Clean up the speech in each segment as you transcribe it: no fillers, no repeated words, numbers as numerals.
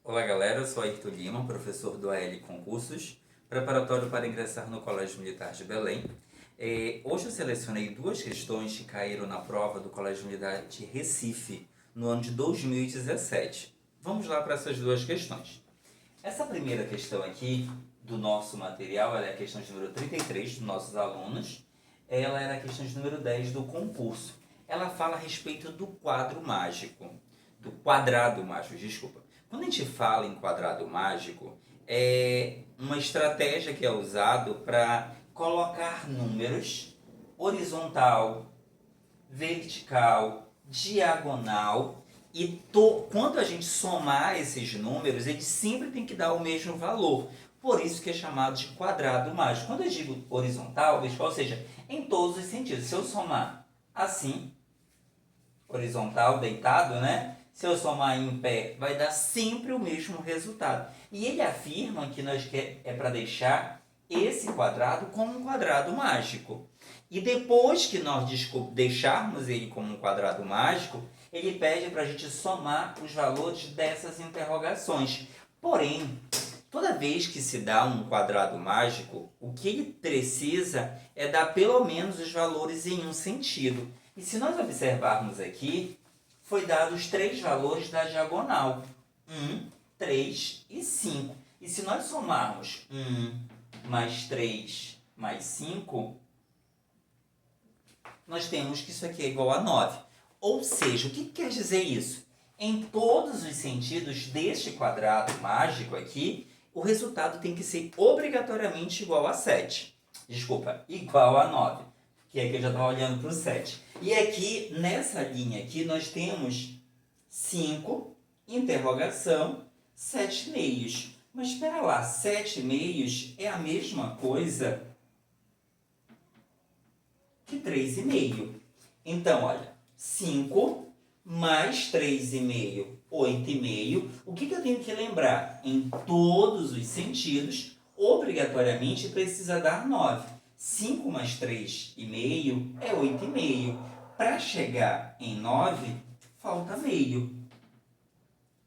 Olá galera, eu sou Ayrton Lima, professor do AL Concursos, preparatório para ingressar no Colégio Militar de Belém. Hoje eu selecionei duas questões que caíram na prova do Colégio Militar de Recife, no ano de 2017. Vamos lá para essas duas questões. Essa primeira questão aqui do nosso material, ela é a questão de número 33 dos nossos alunos. Ela era a questão de número 10 do concurso. Ela fala a respeito do quadrado mágico. Quando a gente fala em quadrado mágico, é uma estratégia que é usada para colocar números horizontal, vertical, diagonal e quando a gente somar esses números, eles sempre tem que dar o mesmo valor. Por isso que é chamado de quadrado mágico. Quando eu digo horizontal, vertical, ou seja, em todos os sentidos. Se eu somar assim, horizontal, deitado, né? Se eu somar em pé, vai dar sempre o mesmo resultado. E ele afirma que é para deixar esse quadrado como um quadrado mágico. E depois que nós deixarmos ele como um quadrado mágico, ele pede para a gente somar os valores dessas interrogações. Porém, toda vez que se dá um quadrado mágico, o que ele precisa é dar pelo menos os valores em um sentido. E se nós observarmos aqui, foi dados os três valores da diagonal, 1, 3 e 5. E se nós somarmos 1 mais 3 mais 5, nós temos que isso aqui é igual a 9. Ou seja, o que quer dizer isso? Em todos os sentidos deste quadrado mágico aqui, o resultado tem que ser obrigatoriamente igual a 7. Igual a 9. Que aqui eu já estava olhando para o 7. E aqui, nessa linha aqui, nós temos 5, interrogação, 7 meios. Mas espera lá, 7 meios é a mesma coisa que 3,5. Então, olha, 5 mais 3,5, 8,5. O que eu tenho que lembrar? Em todos os sentidos, obrigatoriamente precisa dar 9. 5 mais 3,5 é 8,5. Para chegar em 9, falta meio.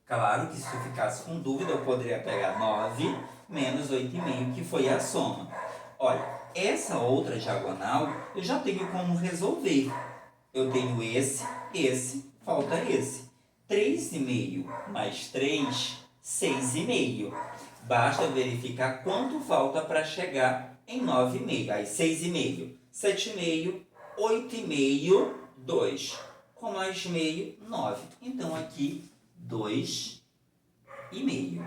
Claro que se eu ficasse com dúvida, eu poderia pegar 9 menos 8,5, que foi a soma. Olha, essa outra diagonal, eu já tenho como resolver. Eu tenho esse, falta esse. 3,5 mais 3, 6,5. Basta verificar quanto falta para chegar em 9,5. Aí 6,5, 7,5, 8,5, 2. Com mais meio, 9. Então aqui, 2,5.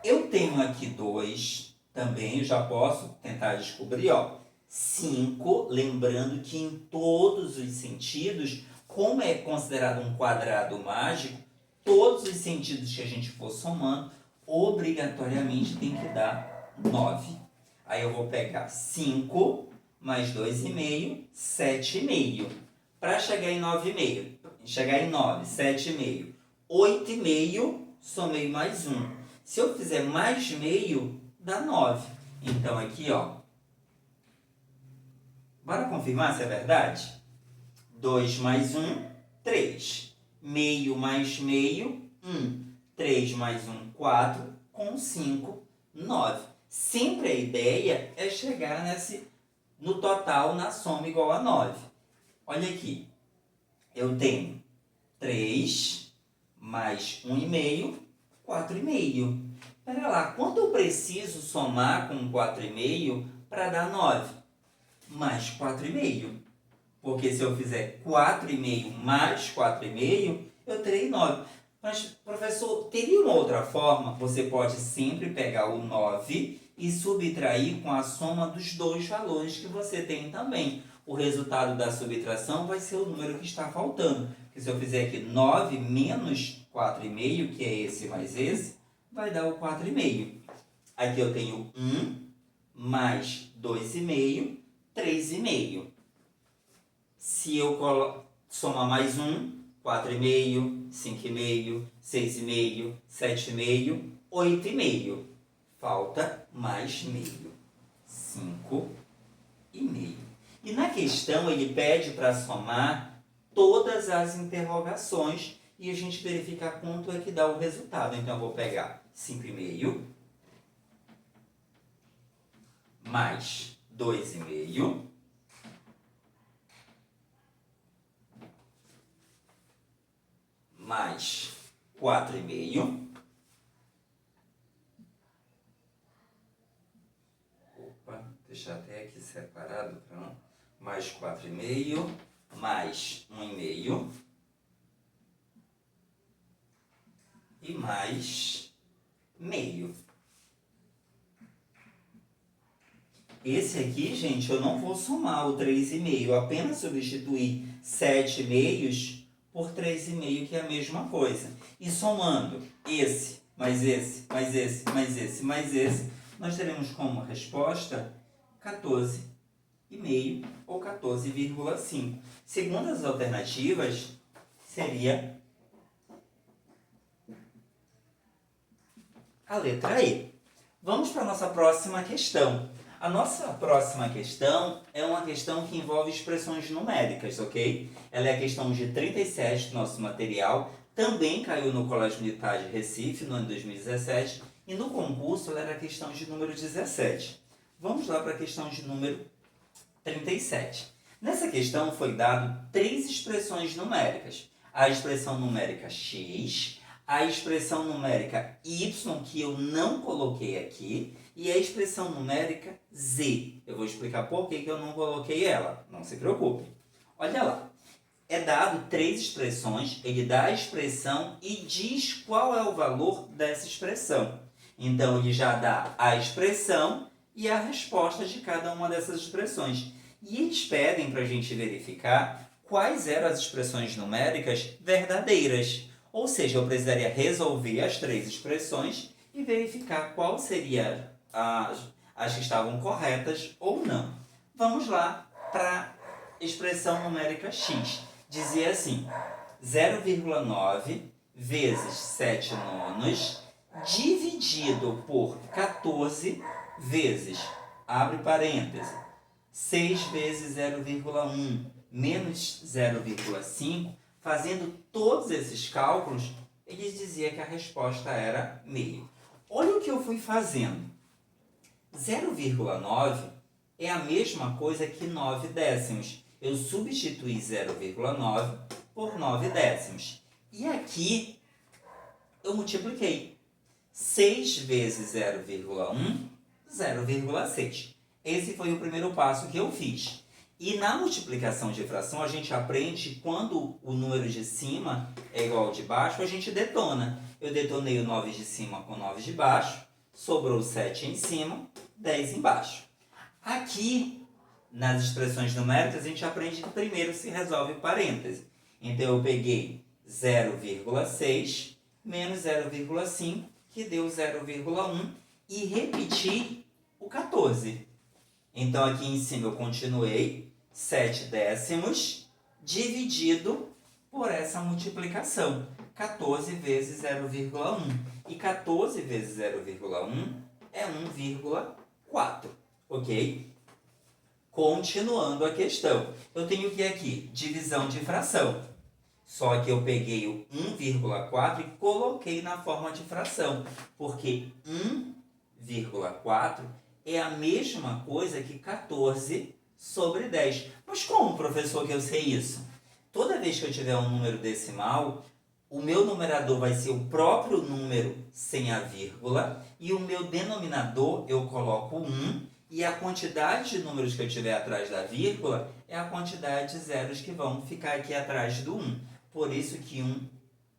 Eu tenho aqui 2 também, eu já posso tentar descobrir, ó. 5, lembrando que em todos os sentidos, como é considerado um quadrado mágico, todos os sentidos que a gente for somando, obrigatoriamente tem que dar 9. Aí eu vou pegar 5 mais 2,5, 7,5. Para chegar em 9,5, chegar em 9, 7,5, 8,5, somei mais 1. Se eu fizer mais meio, dá 9. Então aqui, ó, bora confirmar se é verdade? 2 mais 1, 3. Meio mais meio, 1. 3 mais 1, 4. Com 5, 9. Sempre a ideia é chegar no total, na soma igual a 9. Olha aqui. Eu tenho 3 mais 1,5, 4,5. Espera lá, quanto eu preciso somar com 4,5 para dar 9? Mais 4,5. Porque se eu fizer 4,5 mais 4,5, eu terei 9. Mas, professor, teria uma outra forma? Você pode sempre pegar o 9 e subtrair com a soma dos dois valores que você tem também. O resultado da subtração vai ser o número que está faltando. Porque se eu fizer aqui 9 menos 4,5, que é esse mais esse, vai dar o 4,5. Aqui eu tenho 1 mais 2,5, 3,5. Se eu somar mais 1, 4,5, 5,5, 6,5, 7,5, 8,5. Falta mais meio. 5,5. E na questão ele pede para somar todas as interrogações e a gente verificar quanto é que dá o resultado. Então, eu vou pegar 5,5 mais 2,5 mais 4,5. Opa, deixar até aqui separado para não. Mais 4,5 mais 1,5 e mais meio. Esse aqui, gente, eu não vou somar o 3,5, eu apenas substituir 7 meios por 3,5, que é a mesma coisa. E somando esse, mais esse, mais esse, mais esse, mais esse, nós teremos como resposta 14,5 ou 14,5. Segundo as alternativas, seria a letra E. Vamos para a nossa próxima questão. A nossa próxima questão é uma questão que envolve expressões numéricas, ok? Ela é a questão de 37 do nosso material, também caiu no Colégio Militar de Recife no ano de 2017 e no concurso ela era a questão de número 17. Vamos lá para a questão de número 37. Nessa questão foi dado 3 expressões numéricas. A expressão numérica x, a expressão numérica y, que eu não coloquei aqui, e a expressão numérica z. Eu vou explicar por que eu não coloquei ela, não se preocupe. Olha lá, é dado 3 expressões, ele dá a expressão e diz qual é o valor dessa expressão. Então, ele já dá a expressão e a resposta de cada uma dessas expressões. E eles pedem para a gente verificar quais eram as expressões numéricas verdadeiras. Ou seja, eu precisaria resolver as 3 expressões e verificar qual seria as que estavam corretas ou não. Vamos lá para a expressão numérica x. Dizia assim, 0,9 vezes 7 nonos dividido por 14 vezes, abre parêntese, 6 vezes 0,1 menos 0,5, fazendo todos esses cálculos, eles diziam que a resposta era meio. Olha o que eu fui fazendo. 0,9 é a mesma coisa que 9 décimos. Eu substituí 0,9 por 9 décimos. E aqui eu multipliquei. 6 vezes 0,1, 0,6. Esse foi o primeiro passo que eu fiz. E na multiplicação de fração, a gente aprende quando o número de cima é igual ao de baixo, a gente detona. Eu detonei o 9 de cima com 9 de baixo, sobrou 7 em cima, 10 embaixo. Aqui, nas expressões numéricas, a gente aprende que primeiro se resolve o parêntese. Então, eu peguei 0,6 menos 0,5, que deu 0,1, e repeti o 14. Então, aqui em cima eu continuei 7 décimos dividido por essa multiplicação. 14 vezes 0,1. E 14 vezes 0,1 é 1,4. Ok? Continuando a questão. Eu tenho que aqui divisão de fração. Só que eu peguei o 1,4 e coloquei na forma de fração. Porque 1,4 é a mesma coisa que 14 sobre 10. Mas como, professor, que eu sei isso? Toda vez que eu tiver um número decimal, o meu numerador vai ser o próprio número sem a vírgula e o meu denominador eu coloco 1 e a quantidade de números que eu tiver atrás da vírgula é a quantidade de zeros que vão ficar aqui atrás do 1. Por isso que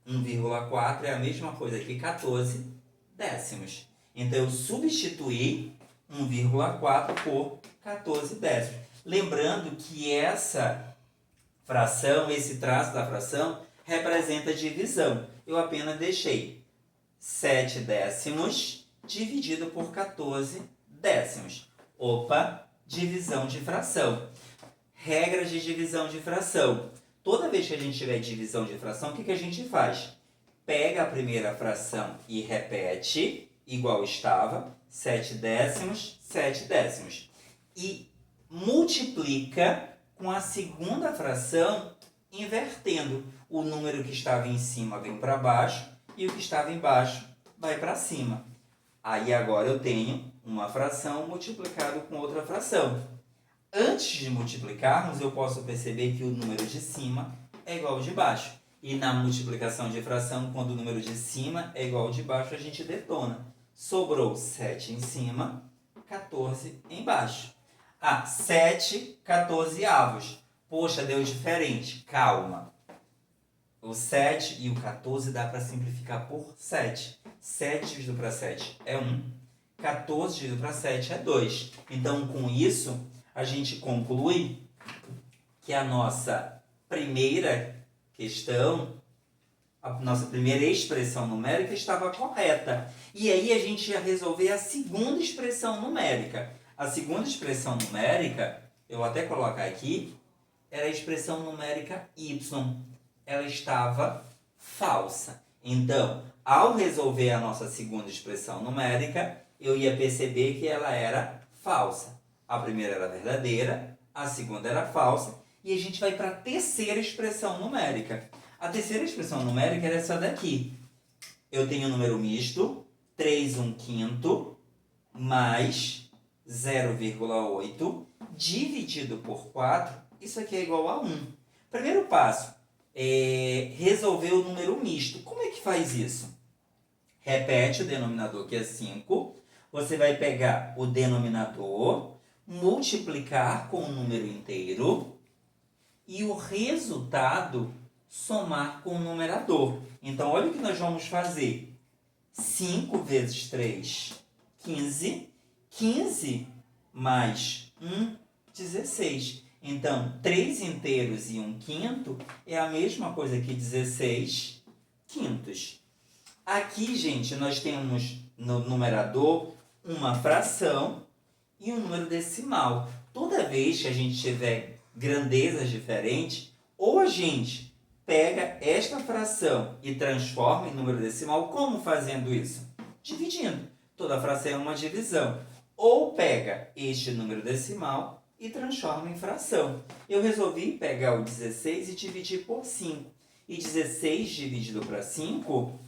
1,4 é a mesma coisa que 14 décimos. Então, eu substituí 1,4 por 14 décimos. Lembrando que essa fração, esse traço da fração, representa divisão. Eu apenas deixei 7 décimos dividido por 14 décimos. Opa, divisão de fração. Regras de divisão de fração. Toda vez que a gente tiver divisão de fração, o que a gente faz? Pega a primeira fração e repete, igual estava, 7 décimos, 7 décimos. E multiplica com a segunda fração, invertendo. o número que estava em cima vem para baixo e o que estava embaixo vai para cima. Aí agora eu tenho uma fração multiplicado com outra fração. Antes de multiplicarmos, eu posso perceber que o número de cima é igual ao de baixo. E na multiplicação de fração, quando o número de cima é igual ao de baixo, a gente detona. Sobrou 7 em cima, 14 embaixo. 7 14avos. Poxa, deu diferente. Calma. O 7 e o 14 dá para simplificar por 7. 7 dividido para 7 é 1. 14 dividido para 7 é 2. Então, com isso, a gente conclui que a nossa primeira questão, a nossa primeira expressão numérica estava correta. E aí a gente ia resolver a segunda expressão numérica. A segunda expressão numérica, eu vou até colocar aqui, era a expressão numérica y. Ela estava falsa. Então, ao resolver a nossa segunda expressão numérica, eu ia perceber que ela era falsa. A primeira era verdadeira, a segunda era falsa, e a gente vai para a terceira expressão numérica. A terceira expressão numérica era essa daqui. Eu tenho um número misto, 3/1/5, mais 0,8, dividido por 4, isso aqui é igual a 1. Primeiro passo é resolver o número misto. Como é que faz isso? Repete o denominador, que é 5. Você vai pegar o denominador, multiplicar com o número inteiro e o resultado somar com o numerador. Então, olha o que nós vamos fazer. 5 vezes 3, 15. 15 mais 1, 16. Então, 3 inteiros e 1/5 é a mesma coisa que 16 quintos. Aqui, gente, nós temos no numerador uma fração e um número decimal. Toda vez que a gente tiver grandezas diferentes, ou a gente pega esta fração e transforma em número decimal. Como fazendo isso? Dividindo. Toda fração é uma divisão. Ou pega este número decimal e transforma em fração. Eu resolvi pegar o 16 e dividir por 5. E 16 dividido para 5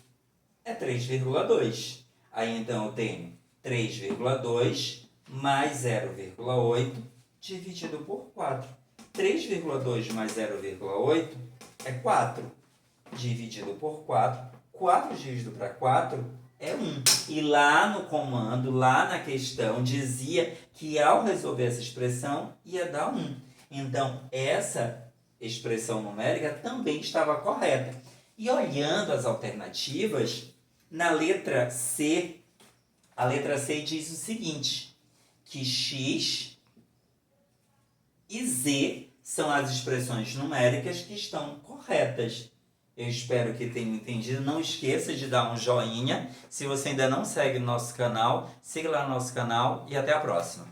é 3,2. Aí então eu tenho 3,2 mais 0,8 dividido por 4. 3,2 mais 0,8 é 4. Dividido por 4. 4 dividido para 4 é 1. E lá no comando, lá na questão, dizia que ao resolver essa expressão ia dar 1. Então, essa expressão numérica também estava correta. E olhando as alternativas, na letra C, a letra C diz o seguinte, que x e z são as expressões numéricas que estão corretas. Eu espero que tenham entendido. Não esqueça de dar um joinha. Se você ainda não segue o nosso canal, siga lá no nosso canal e até a próxima.